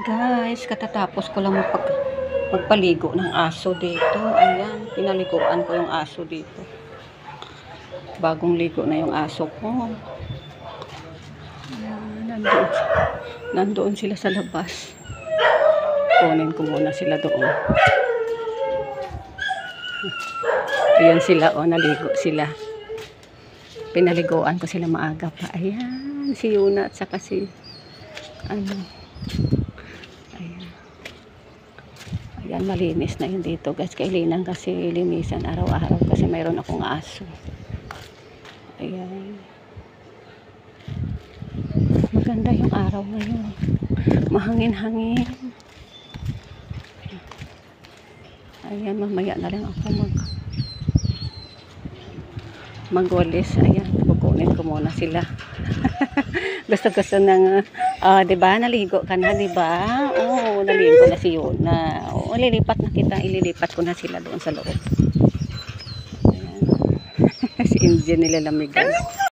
Guys, katatapos ko lang magpaligo ng aso dito. Ayan, pinaliguan ko yung aso dito. Bagong ligo na yung aso ko. Ayan, nandoon sila sa labas. Kunin ko muna sila doon. Ayan sila, oh, naligo sila. Pinaliguan ko sila maaga pa. Ayan, si Yuna at saka si Ayan, malinis na yun dito guys. Kailangan kasi linisan araw-araw kasi mayroon akong aso. Ayan. Maganda yung araw ngayon. Mahangin-hangin. Ayan, mamaya na lang ako magwalis. Ayan, kukunin ko muna sila. Gusto ng diba, naligo ka na, diba? Oo, naligo na si Yuna. Oo, ililipat ko na sila doon sa loob. Ayan. Si Indian nilalamigan.